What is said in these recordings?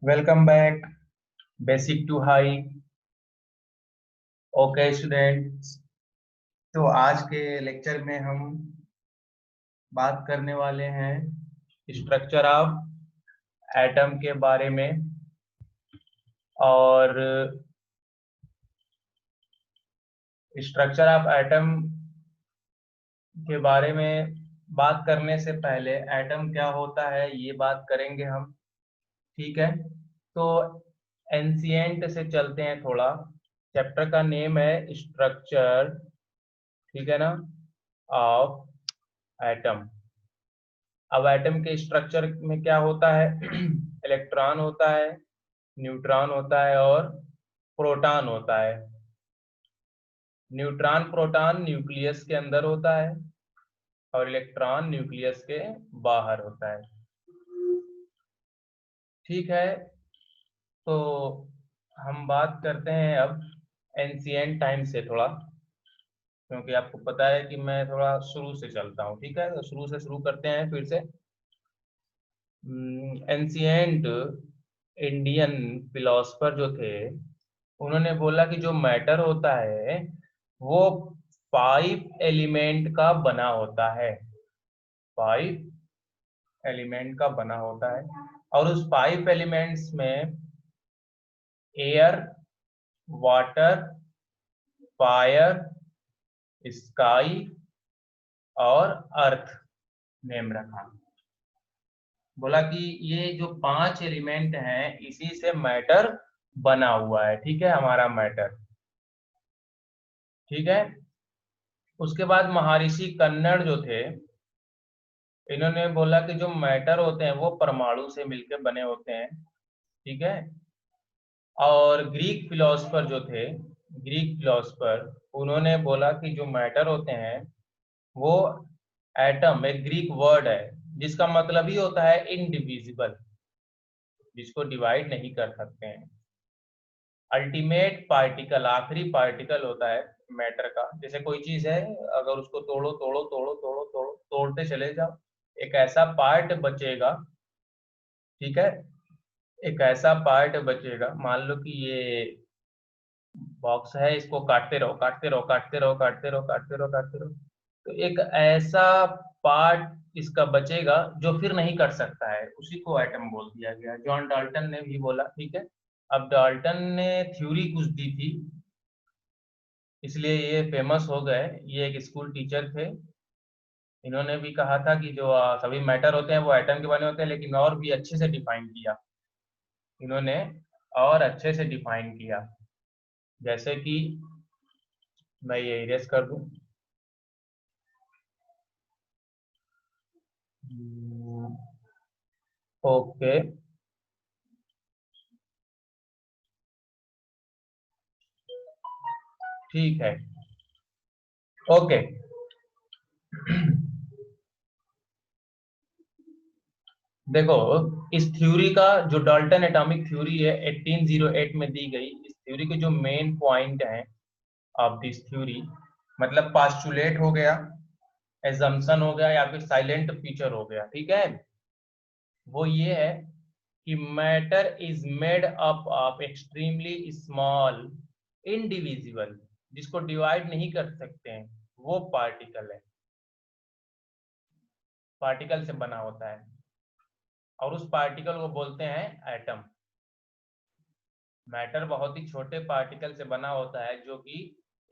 Welcome back. Basic to high. Okay students, तो आज के लेक्चर में हम बात करने वाले हैं स्ट्रक्चर ऑफ एटम के बारे में। और स्ट्रक्चर ऑफ एटम के बारे में बात करने से पहले एटम क्या होता है ये बात करेंगे हम। ठीक है, तो एंशिएंट से चलते हैं थोड़ा। चैप्टर का नेम है स्ट्रक्चर, ठीक है ना, ऑफ एटम। अब एटम के स्ट्रक्चर में क्या होता है? इलेक्ट्रॉन होता है, न्यूट्रॉन होता है और प्रोटॉन होता है। न्यूट्रॉन प्रोटॉन न्यूक्लियस के अंदर होता है और इलेक्ट्रॉन न्यूक्लियस के बाहर होता है। ठीक है, तो हम बात करते हैं अब एंशिएंट टाइम से थोड़ा, क्योंकि आपको पता है कि मैं थोड़ा शुरू से चलता हूँ। ठीक है, तो शुरू से शुरू करते हैं फिर से। एंशिएंट इंडियन फिलोसफर जो थे, उन्होंने बोला कि जो मैटर होता है वो 5 एलिमेंट का बना होता है। 5 एलिमेंट का बना होता है और उस 5 एलिमेंट्स में एयर, वाटर, फायर, स्काई और अर्थ नेम रखा। बोला कि ये जो 5 एलिमेंट हैं इसी से मैटर बना हुआ है। ठीक है, हमारा मैटर। ठीक है, उसके बाद महर्षि कन्नड़ जो थे, इन्होंने बोला कि जो मैटर होते हैं वो परमाणु से मिलकर बने होते हैं। ठीक है, और ग्रीक फिलोसफर जो थे, ग्रीक फिलोसफर, उन्होंने बोला कि जो मैटर होते हैं वो एटम, एक ग्रीक वर्ड है जिसका मतलब ही होता है इनडिविजिबल, जिसको डिवाइड नहीं कर सकते हैं। अल्टीमेट पार्टिकल, आखिरी पार्टिकल होता है मैटर का। जैसे कोई चीज है, अगर उसको तोड़ो तोड़ो तोड़ो तोड़ो तोड़ो, तोड़ते चले जाओ, एक ऐसा पार्ट बचेगा। ठीक है, एक ऐसा पार्ट बचेगा। मान लो कि ये बॉक्स है, इसको काटते रहो काटते रहो काटते रहो काटते रहो काटते रहो काटते रहो, तो एक ऐसा पार्ट इसका बचेगा जो फिर नहीं कट सकता है, उसी को एटम बोल दिया गया। जॉन डाल्टन ने भी बोला। ठीक है, अब डाल्टन ने थ्योरी कुछ दी थी, इसलिए ये फेमस हो गए। ये एक स्कूल टीचर थे। इन्होंने भी कहा था कि जो सभी मैटर होते हैं वो एटम के बने होते हैं, लेकिन और भी अच्छे से डिफाइन किया इन्होंने, और अच्छे से डिफाइन किया। जैसे कि मैं ये इरेज कर दूं। ओके, ठीक है, ओके। देखो, इस थ्योरी का जो डाल्टन एटॉमिक थ्योरी है 1808 में दी गई, इस थ्योरी के जो मेन पॉइंट हैं ऑफ दिस थ्योरी, मतलब पास्टुलेट हो गया, एजम्पशन हो गया, या फिर साइलेंट फीचर हो गया। ठीक है, वो ये है कि matter is made up of extremely small indivisible, जिसको डिवाइड नहीं कर सकते हैं, वो पार्टिकल है, पार्टिकल से बना होता है, और उस पार्टिकल को बोलते हैं एटम। मैटर बहुत ही छोटे पार्टिकल से बना होता है जो कि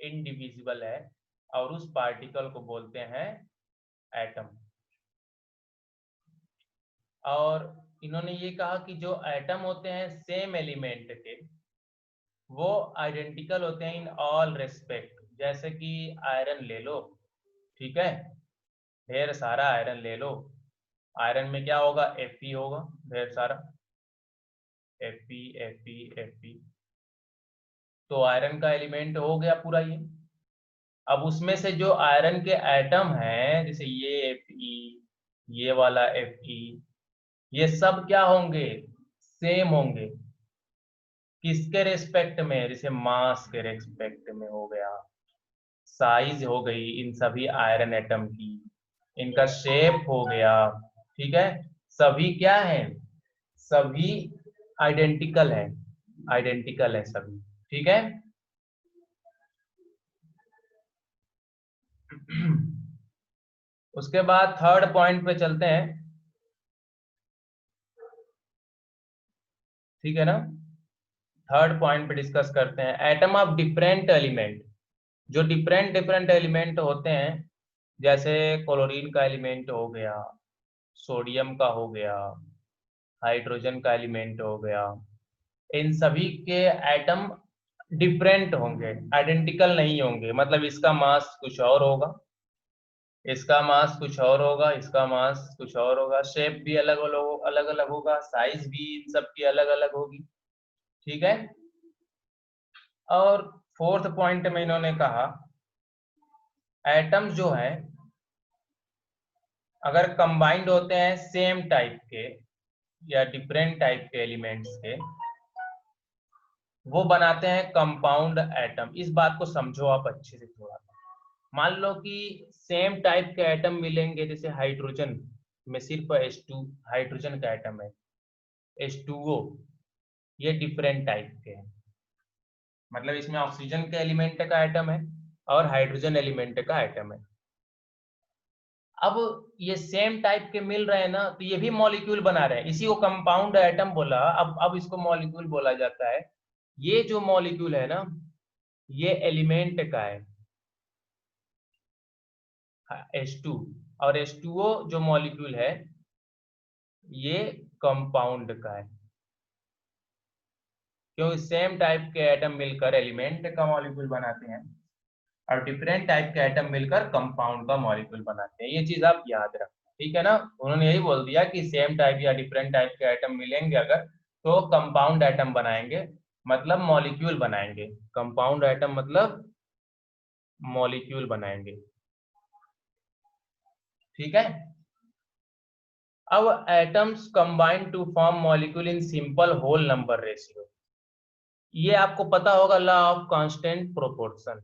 इनडिविजिबल है, और उस पार्टिकल को बोलते हैं एटम। और इन्होंने ये कहा कि जो एटम होते हैं सेम एलिमेंट के, वो आइडेंटिकल होते हैं इन ऑल रेस्पेक्ट। जैसे कि आयरन ले लो, ठीक है, ढेर सारा आयरन ले लो, आयरन में क्या होगा? Fe होगा, ढेर सारा Fe Fe Fe। तो आयरन का एलिमेंट हो गया पूरा ये। अब उसमें से जो आयरन के एटम हैं, जैसे ये Fe, ये वाला Fe, ये सब क्या होंगे? सेम होंगे। किसके रेस्पेक्ट में? जैसे मास के रेस्पेक्ट में हो गया, साइज हो गई इन सभी आयरन एटम की, इनका शेप हो गया। ठीक है, सभी क्या है? सभी आइडेंटिकल है, आइडेंटिकल है सभी, ठीक है। उसके बाद थर्ड पॉइंट पे चलते हैं, ठीक है ना। थर्ड पॉइंट पे डिस्कस करते हैं एटम ऑफ डिफरेंट एलिमेंट। जो डिफरेंट डिफरेंट एलिमेंट होते हैं, जैसे क्लोरीन का एलिमेंट हो गया, सोडियम का हो गया, हाइड्रोजन का एलिमेंट हो गया, इन सभी के एटम डिफरेंट होंगे, आइडेंटिकल नहीं होंगे। मतलब इसका मास कुछ और होगा, इसका मास कुछ और होगा, इसका मास कुछ और होगा, शेप भी अलग अलग अलग अलग होगा, साइज भी इन सब की अलग अलग होगी, ठीक है। और फोर्थ पॉइंट में इन्होंने कहा एटम्स जो है अगर कंबाइंड होते हैं सेम टाइप के या डिफरेंट टाइप के एलिमेंट्स के, वो बनाते हैं कंपाउंड एटम। इस बात को समझो आप अच्छे से थोड़ा। मान लो कि सेम टाइप के एटम मिलेंगे, जैसे हाइड्रोजन में सिर्फ H2 हाइड्रोजन का एटम है, H2O, ये डिफरेंट टाइप के हैं। मतलब इसमें ऑक्सीजन के एलिमेंट का एटम है और हाइड्रोजन एलिमेंट का एटम है। अब ये सेम टाइप के मिल रहे हैं ना, तो ये भी मॉलिक्यूल बना रहे हैं, इसी को कंपाउंड एटम बोला। अब इसको मॉलिक्यूल बोला जाता है। ये जो मॉलिक्यूल है ना, ये एलिमेंट का है H2, और H2O जो मॉलिक्यूल है ये कंपाउंड का है, क्योंकि सेम टाइप के एटम मिलकर एलिमेंट का मॉलिक्यूल बनाते हैं और डिफरेंट टाइप के एटम मिलकर कंपाउंड का मॉलिक्यूल बनाते हैं। ये चीज आप याद रखना, ठीक है ना। उन्होंने यही बोल दिया कि सेम टाइप या डिफरेंट टाइप के एटम मिलेंगे अगर, तो कंपाउंड एटम बनाएंगे, मतलब मॉलिक्यूल बनाएंगे। कंपाउंड एटम मतलब मॉलिक्यूल बनाएंगे, ठीक है। अब atoms combine to form molecule in simple whole number ratio. ये आपको पता होगा लॉ ऑफ कांस्टेंट प्रोपोर्शन।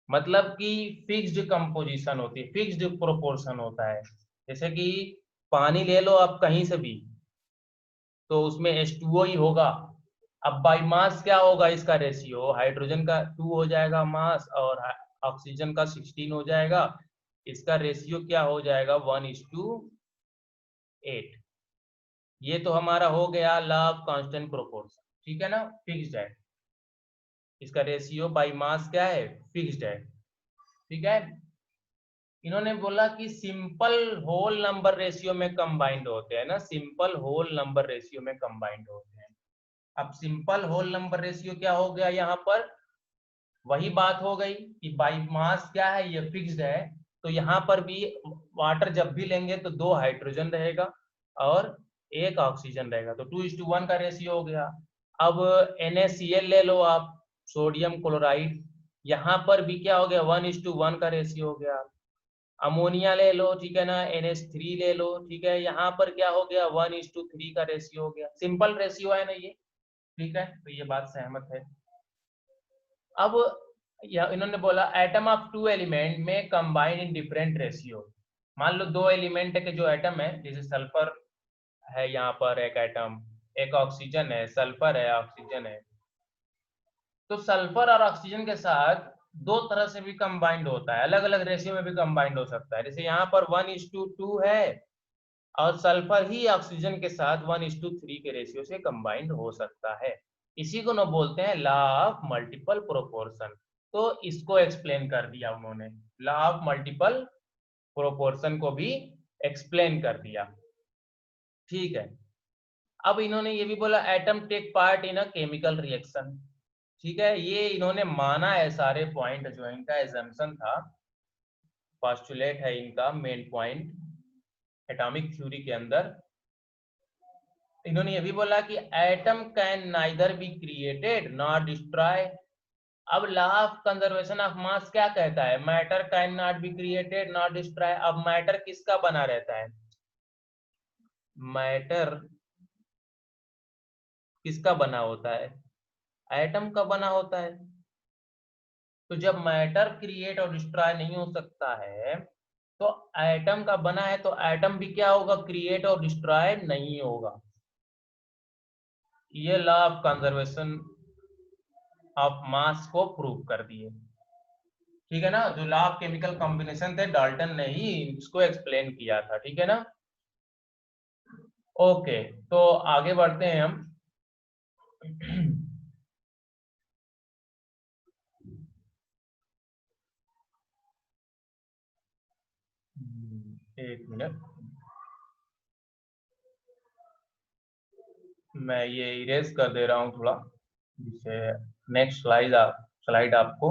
मतलब कि फिक्स्ड कंपोजिशन होती है, फिक्स्ड प्रोपोर्शन होता है। जैसे कि पानी ले लो आप कहीं से भी, तो उसमें H2O ही होगा। अब बाई मास क्या होगा इसका रेशियो, हाइड्रोजन का 2 हो जाएगा मास और ऑक्सीजन का 16 हो जाएगा। इसका रेशियो क्या हो जाएगा, 1:8। ये तो हमारा हो गया लॉ ऑफ कांस्टेंट प्रोपोर्शन, ठीक है ना, फिक्स्ड है। इसका रेशियो बाई मास क्या है, फिक्स्ड है, ठीक है। इन्होंने बोला कि सिंपल होल नंबर रेशियो में कंबाइंड होते हैं ना, सिंपल होल नंबर रेशियो में कंबाइंड होते हैं। अब सिंपल होल नंबर रेशियो क्या हो गया, यहाँ पर वही बात हो गई कि बाई मास क्या है, ये फिक्स्ड है। तो यहाँ पर भी वाटर जब भी लेंगे तो 2 हाइड्रोजन रहेगा और 1 ऑक्सीजन रहेगा, तो 2:1 का रेशियो हो गया। अब NaCl ले लो आप, सोडियम क्लोराइड, यहाँ पर भी क्या हो गया, 1:1 का रेशियो हो गया। अमोनिया ले लो, ठीक है ना, NH3 ले लो, ठीक है, यहाँ पर क्या हो गया, 1:3 का रेशियो हो गया। सिंपल रेशियो है ना ये, ठीक है, तो ये बात सहमत है। अब इन्होंने बोला एटम ऑफ 2 एलिमेंट में कंबाइन इन डिफरेंट रेशियो। मान लो 2 एलिमेंट के जो एटम है, जैसे सल्फर है यहाँ पर एक एटम, एक ऑक्सीजन है, सल्फर है, ऑक्सीजन है, तो सल्फर और ऑक्सीजन के साथ दो तरह से भी कंबाइंड होता है, अलग अलग रेशियो में भी कंबाइंड हो सकता है। जैसे यहाँ पर 1:2 है और सल्फर ही ऑक्सीजन के साथ 1:3 के रेशियो से कंबाइंड हो सकता है। इसी को ना बोलते हैं लॉ ऑफ मल्टीपल प्रोपोर्शन। तो इसको एक्सप्लेन कर दिया उन्होंने, लॉ ऑफ मल्टीपल प्रोपोर्शन को भी एक्सप्लेन कर दिया, ठीक है। अब इन्होंने ये भी बोला atom take part in a chemical reaction, ठीक है। ये इन्होंने माना है सारे पॉइंट, जो इनका एजम्पशन था, पोस्टुलेट है इनका मेन पॉइंट एटॉमिक थ्योरी के अंदर। इन्होंने ये भी बोला कि atom can neither be created not destroy. अब law of conservation of mass क्या कहता है, matter can not be created not destroy. अब मैटर किसका बना रहता है, मैटर किसका बना होता है, एटम का बना होता है। तो जब मैटर क्रिएट और डिस्ट्रॉय नहीं हो सकता है, तो एटम का बना है, तो एटम भी क्या होगा, क्रिएट और डिस्ट्रॉय नहीं होगा। ये लॉ ऑफ कंजर्वेशन ऑफ मास को प्रूव कर दिए। ठीक है ना, जो लॉ ऑफ केमिकल कॉम्बिनेशन थे डाल्टन ने ही इसको एक्सप्लेन किया था। ठीक है ना। ओके, तो आगे बढ़ते हैं हम। एक मिनट, मैं ये इरेज कर दे रहा हूँ थोड़ा, जिससे नेक्स्ट स्लाइड आपको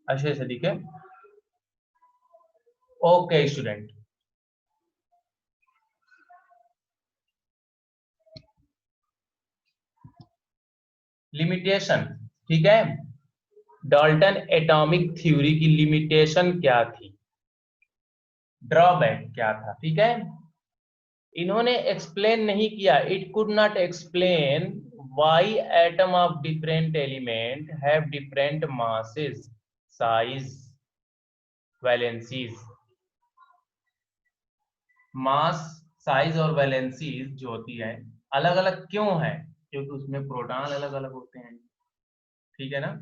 अच्छे से दिखे। Okay student, limitation. ठीक है, डाल्टन एटॉमिक थ्योरी की लिमिटेशन क्या थी, ड्रॉबैक क्या था। ठीक है, इन्होंने एक्सप्लेन नहीं किया, it could not explain why atom of different element have different masses, size, valencies. Mass, size और वैलेंसीज जो होती है अलग अलग क्यों है, क्योंकि उसमें प्रोटॉन अलग अलग होते हैं। ठीक है ना,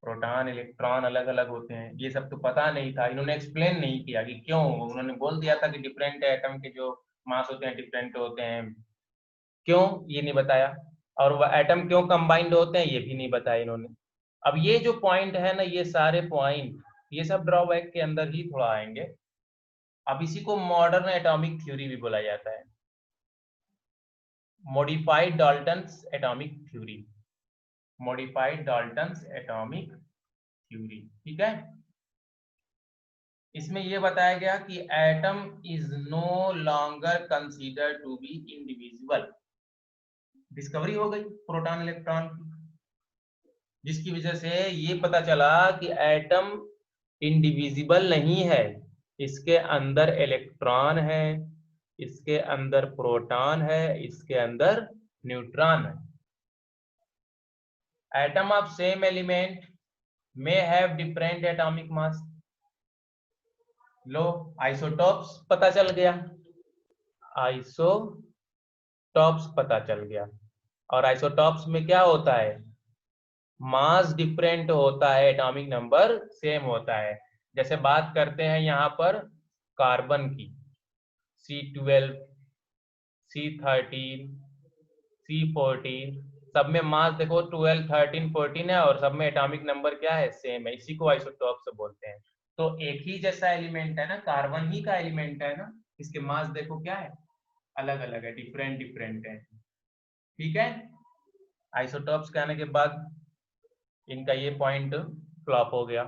प्रोटॉन इलेक्ट्रॉन अलग अलग होते हैं। ये सब तो पता नहीं था, इन्होंने एक्सप्लेन नहीं किया कि क्यों। उन्होंने बोल दिया था कि डिफरेंट एटम के जो मास होते हैं डिफरेंट होते हैं, क्यों ये नहीं बताया। और वह एटम क्यों कंबाइंड होते हैं ये भी नहीं बताया इन्होंने। अब ये जो पॉइंट है ना, ये सारे पॉइंट ये सब ड्रॉबैक के अंदर ही थोड़ा आएंगे। अब इसी को मॉडर्न एटॉमिक थ्योरी भी बोला जाता है, modified Dalton's atomic theory, modified Dalton's atomic theory. ठीक है, इसमें यह बताया गया कि atom is no longer consider to be individual. Discovery हो गई प्रोटॉन इलेक्ट्रॉन की, जिसकी वजह से ये पता चला कि एटम इंडिविजिबल नहीं है, इसके अंदर इलेक्ट्रॉन है, इसके अंदर प्रोटॉन है, इसके अंदर न्यूट्रॉन है। Atom of same element may have different atomic mass। Low, isotopes पता चल गया, आइसोटॉप्स पता चल गया। और आइसोटॉप्स में क्या होता है, मास डिफरेंट होता है, एटॉमिक नंबर सेम होता है। जैसे बात करते हैं यहाँ पर कार्बन की, C12, C13, C14, सब में मास देखो 12, 13, 14 है, और सब में एटॉमिक नंबर क्या है, सेम है। इसी को आइसोटॉप्स बोलते हैं। तो एक ही जैसा एलिमेंट है ना, कार्बन ही का एलिमेंट है ना, इसके मास देखो क्या है, अलग अलग है, डिफरेंट डिफरेंट है। ठीक है, आइसोटॉप्स कहने के बाद इनका ये पॉइंट फ्लॉप हो गया।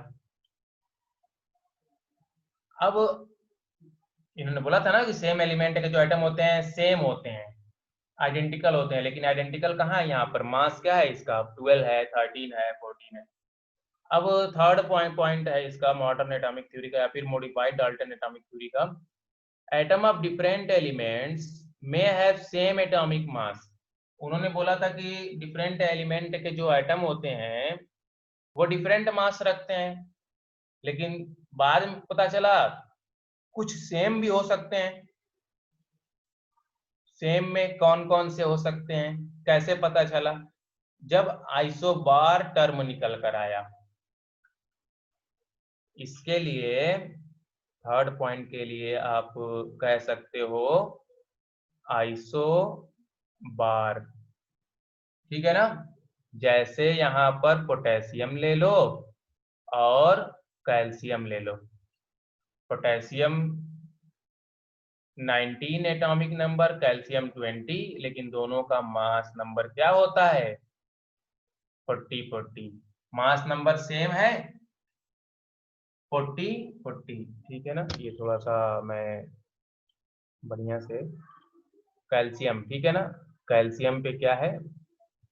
अब इन्होंने बोला था ना कि सेम एलिमेंट के जो एटम होते हैं सेम होते हैं, आइडेंटिकल होते हैं, लेकिन आइडेंटिकल कहाँ है, यहाँ पर मास क्या है इसका, 12 है, 13 है, 14 है। अब थर्ड पॉइंट है इसका मॉडर्न एटॉमिक थ्योरी का या फिर मॉडिफाइड डाल्टन एटॉमिक थ्योरी का, atom of different elements may have same atomic mass. उन्होंने बोला था कि डिफरेंट एलिमेंट के जो एटम होते हैं वो डिफरेंट मास रखते हैं, लेकिन बाद में पता चला कुछ सेम भी हो सकते हैं। सेम में कौन कौन से हो सकते हैं, कैसे पता चला, जब आइसोबार टर्म निकल कर आया। इसके लिए थर्ड पॉइंट के लिए आप कह सकते हो आइसो बार। ठीक है ना, जैसे यहाँ पर पोटेशियम ले लो और कैल्शियम ले लो। पोटेशियम 19 एटॉमिक नंबर, कैल्शियम 20, लेकिन दोनों का मास नंबर क्या होता है, 40 40। मास नंबर सेम है, 40 40। ठीक है ना, ये थोड़ा सा मैं बढ़िया से, कैल्शियम ठीक है ना, कैल्शियम पे क्या है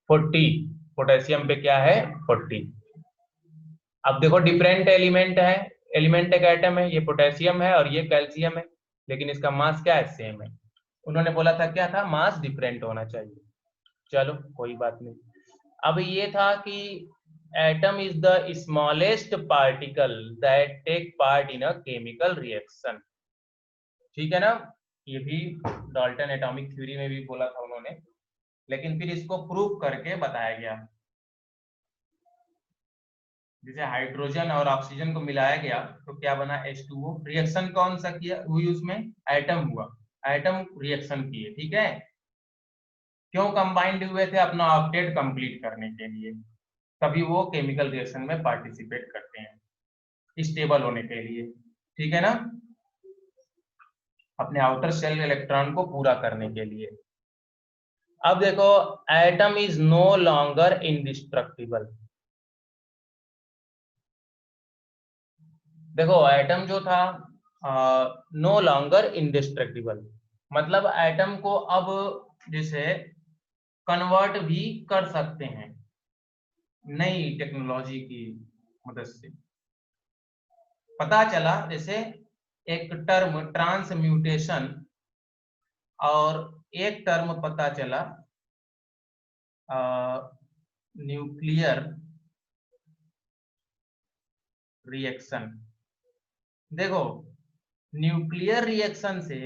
40, पोटेशियम पे क्या है 40। अब देखो डिफरेंट एलिमेंट है, एलिमेंट एक एटम है, ये पोटेशियम है और ये कैल्शियम है, लेकिन इसका मास क्या है, सेम है। उन्होंने बोला था क्या था, मास डिफरेंट होना चाहिए। चलो कोई बात नहीं। अब ये था कि atom is the smallest particle that take part in a chemical reaction. ठीक है ना, ये भी डाल्टन एटॉमिक थ्योरी में भी बोला था उन्होंने लेकिन फिर इसको प्रूव करके बताया गया। जैसे हाइड्रोजन और ऑक्सीजन को मिलाया गया तो क्या बना, H2O। रिएक्शन कौन सा किया हुई, उसमें एटम हुआ, एटम रिएक्शन किए, ठीक है। क्यों कंबाइंड हुए थे, अपना ऑक्टेट कंप्लीट करने के लिए, तभी वो केमिकल रिएक्शन में पार्टिसिपेट करते हैं स्टेबल होने के लिए, ठीक है ना, अपने आउटर शेल इलेक्ट्रॉन को पूरा करने के लिए। अब देखो, atom is no longer indestructible. देखो एटम जो था नो लॉन्गर इंडिस्ट्रक्टिबल, मतलब एटम को अब जैसे कन्वर्ट भी कर सकते हैं नई टेक्नोलॉजी की मदद से। पता चला जैसे एक टर्म ट्रांसम्यूटेशन और एक टर्म पता चला न्यूक्लियर रिएक्शन। देखो न्यूक्लियर रिएक्शन से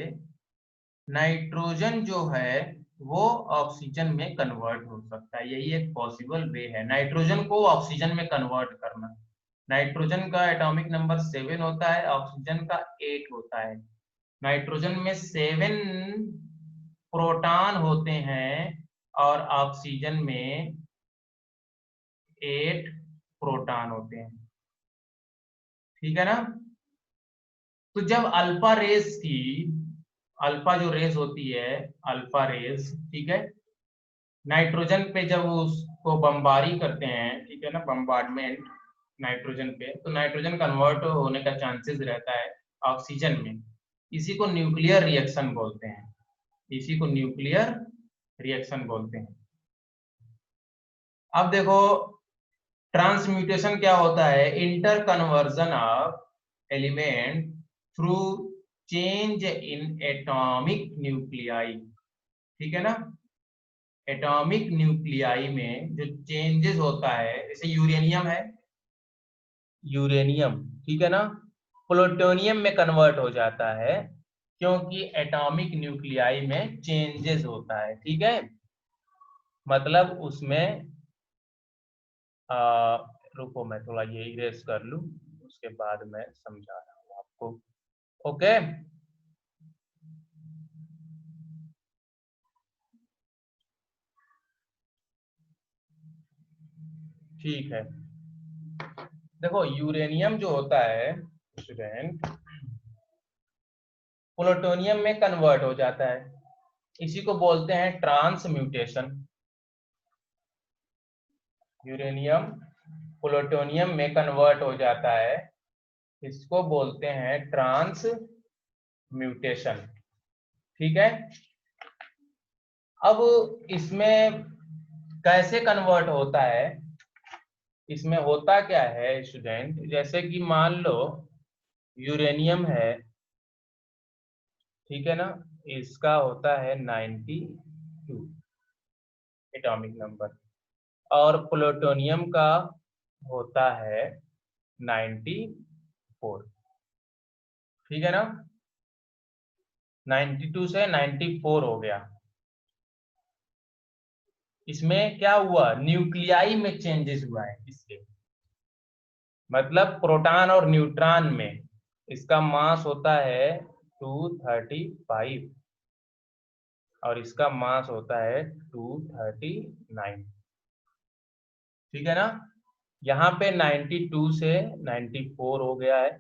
नाइट्रोजन जो है वो ऑक्सीजन में कन्वर्ट हो सकता है, यही एक पॉसिबल वे है नाइट्रोजन को ऑक्सीजन में कन्वर्ट करना। नाइट्रोजन का एटॉमिक नंबर 7 होता है, ऑक्सीजन का 8 होता है। नाइट्रोजन में 7 प्रोटॉन होते हैं और ऑक्सीजन में 8 प्रोटॉन होते हैं, ठीक है ना। तो जब अल्फा रेस की, अल्फा जो रेस होती है, अल्फा रेस, ठीक है, नाइट्रोजन पे जब उसको बमबारी करते हैं, ठीक है ना, बम्बार्डमेंट नाइट्रोजन पे, तो नाइट्रोजन कन्वर्ट होने का चांसेस रहता है ऑक्सीजन में। इसी को न्यूक्लियर रिएक्शन बोलते हैं, इसी को न्यूक्लियर रिएक्शन बोलते हैं। अब देखो ट्रांसम्यूटेशन क्या होता है, inter conversion of element through change in atomic nuclei, ठीक है ना। एटॉमिक न्यूक्लियाई में जो चेंजेस होता है, जैसे यूरेनियम है, यूरेनियम, ठीक है ना, प्लूटोनियम में कन्वर्ट हो जाता है क्योंकि एटॉमिक न्यूक्लियाई में चेंजेस होता है, ठीक है। मतलब उसमें रुको मैं थोड़ा ये इरेज कर लूं, उसके बाद मैं समझा रहा हूँ आपको, ओके। ठीक है, देखो यूरेनियम जो होता है स्टूडेंट, प्लूटोनियम में कन्वर्ट हो जाता है, इसी को बोलते हैं ट्रांसम्यूटेशन। यूरेनियम प्लूटोनियम में कन्वर्ट हो जाता है, इसको बोलते हैं ट्रांसम्यूटेशन, ठीक है। अब इसमें कैसे कन्वर्ट होता है, इसमें होता क्या है स्टूडेंट, जैसे कि मान लो यूरेनियम है, ठीक है ना, इसका होता है 92 एटॉमिक नंबर, और प्लूटोनियम का होता है 94, ठीक है ना, 92 से 94 हो गया। इसमें क्या हुआ, न्यूक्लियाई में चेंजेस हुआ है इसके, मतलब प्रोटॉन और न्यूट्रॉन में। इसका मास होता है 235 और इसका मास होता है 239, ठीक है ना। यहाँ पे 92 से 94 हो गया है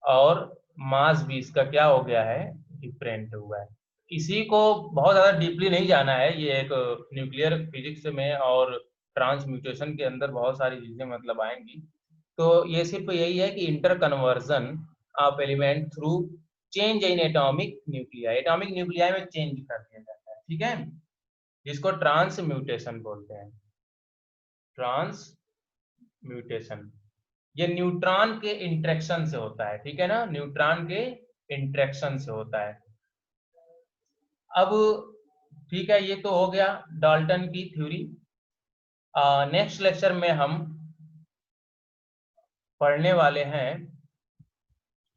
और मास भी इसका क्या हो गया है, डिफरेंट हुआ है। इसी को बहुत ज्यादा डीपली नहीं जाना है, ये एक न्यूक्लियर फिजिक्स में और ट्रांसम्यूटेशन के अंदर बहुत सारी चीजें मतलब आएंगी। तो ये सिर्फ यही है कि inter conversion of element through change in atomic nuclei, atomic nuclei में चेंज कर दिया जाता है, ठीक है, जिसको ट्रांसम्यूटेशन बोलते हैं, ट्रांसम्यूटेशन। ये न्यूट्रॉन के इंटरेक्शन से होता है, ठीक है ना, न्यूट्रॉन के इंटरेक्शन से होता है। अब ठीक है, ये तो हो गया डाल्टन की थ्योरी। नेक्स्ट लेक्चर में हम पढ़ने वाले हैं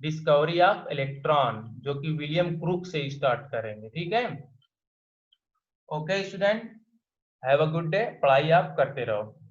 डिस्कवरी ऑफ इलेक्ट्रॉन, जो कि विलियम क्रूक से स्टार्ट करेंगे, ठीक है। Okay student. Have a good day, पढ़ाई आप करते रहो।